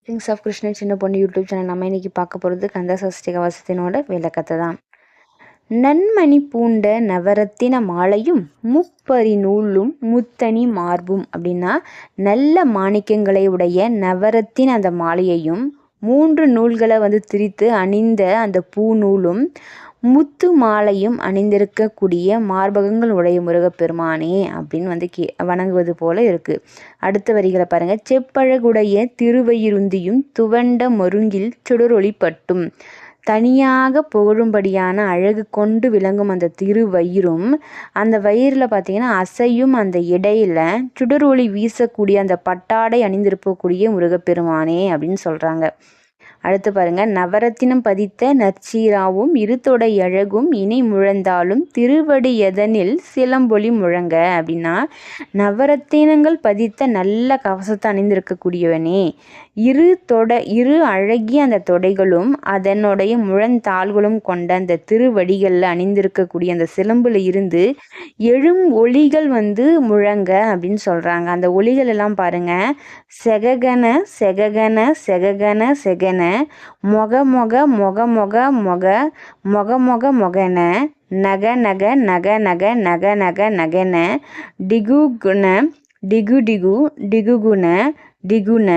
Kings of Krishnan சின்ன பொண்ணு YouTube channel. நம்ம இன்னைக்கு பார்க்க போகிறது கந்த சஷ்டி கவசத்தினோட விளக்கத்தை தான். நன்மணி பூண்ட நவரத்தின மாலையும் முப்பரி நூலும் முத்தனி மார்பும் அப்படின்னா நல்ல மாணிக்கங்களை உடைய நவரத்தின் அந்த மாலையையும் 3 நூல்களை திரித்து அணிந்த அந்த பூநூலும் முத்து மாலையும் அணிந்திருக்கக்கூடிய மார்பகங்கள் உடைய முருகப்பெருமானே அப்படின்னு வணங்குவது போல இருக்கு. அடுத்த வரிகளை பாருங்க. செப்பழகுடைய திருவயிருந்தியும் துவண்ட மருங்கில் சுடரொளி பட்டும் தனியாக புகழும்படியான அழகு கொண்டு விளங்கும் அந்த திருவயிறும் அந்த வயிறில் பார்த்தீங்கன்னா அசையும் அந்த இடையில சுடரொளி வீசக்கூடிய அந்த பட்டாடை அணிந்திருக்கக்கூடிய முருகப்பெருமானே அப்படின்னு சொல்கிறாங்க. அடுத்து பாருங்க. நவரத்தினம் பதித்த நற்சீராவும் இருத்தொடை அழகும் இணை முழந்தாலும் திருவடி எதனில் சிலம்பொலி முழங்க அப்படின்னா நவரத்தினங்கள் பதித்த நல்ல கவசத்தை அணிந்திருக்கக்கூடியவனே, இரு அழகிய அந்த தொடைகளும் அதனுடைய முழந்தாள்களும் கொண்ட அந்த திருவடிகளில் அணிந்திருக்கக்கூடிய அந்த சிலம்புல இருந்து எழும் ஒளிகள் முழங்க அப்படின்னு சொல்கிறாங்க. அந்த ஒளிகள் எல்லாம் பாருங்க. செககன செககன செககன செகன மொக மொக மொக மொக மொக மொக மொக மொகன நக நக நக நக நக நக நகன டிகுகுண டிகு டிகு டிகுகுண டிகுண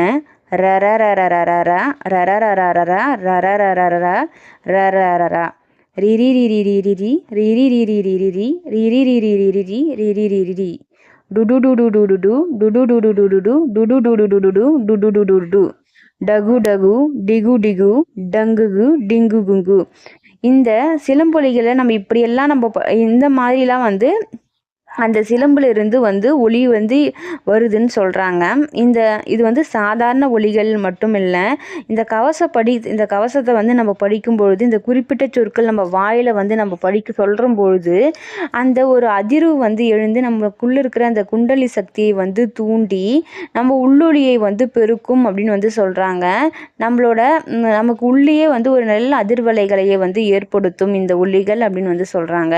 ரரரரரரர ரரரரரர ரரரரரர ரரரரரா ரிரிரிரிரிரிரி ரிரிரிரிரிரிரி ரிரிரிரிரிரிரி ரிரிரிரிரி டுடுடுடுடுடுடு டுடுடுடுடுடுடு டுடுடுடுடுடு டுடுடுடுடு டகு டகு டிகு டிகு டங்குகு டிங்குகுங்கு. இந்த சிலம்பொலிகளை நம்ம இப்படியெல்லாம் இந்த மாதிரிலாம் அந்த சிலம்புல இருந்து ஒளி வருதுன்னு சொல்கிறாங்க. இது சாதாரண ஒலிகள் மட்டும் இல்லை. இந்த கவசத்தை நம்ம படிக்கும்பொழுது இந்த குறிப்பிட்ட சொற்கள் நம்ம வாயில் நம்ம படிக்க சொல்கிற பொழுது அந்த ஒரு அதிர்வு எழுந்து நமக்குள்ளே இருக்கிற அந்த குண்டலி சக்தியை தூண்டி நம்ம உள்ளொலியை பெருக்கும் அப்படின்னு சொல்கிறாங்க. நமக்கு உள்ளேயே ஒரு நல்ல அதிர்வலைகளையே ஏற்படுத்தும் இந்த ஒலிகள் அப்படின்னு சொல்கிறாங்க.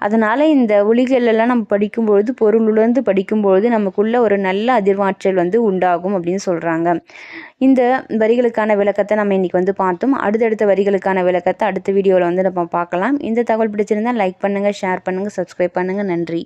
அதனால் இந்த ஒலிகள் எல்லாம் நம்ம படிக்கும்பொழுது பொருளுணர்ந்து படிக்கும்பொழுது நமக்குள்ள ஒரு நல்ல அதிர்வாற்றல் உண்டாகும் அப்படின்னு சொல்கிறாங்க. இந்த வரிகளுக்கான விளக்கத்தை நம்ம இன்னைக்கு பார்த்தோம். அடுத்தடுத்த வரிகளுக்கான விளக்கத்தை அடுத்த வீடியோவில் நம்ம பார்க்கலாம். இந்த தகவல் பிடிச்சிருந்தா லைக் பண்ணுங்கள், ஷேர் பண்ணுங்கள், சப்ஸ்கிரைப் பண்ணுங்கள். நன்றி.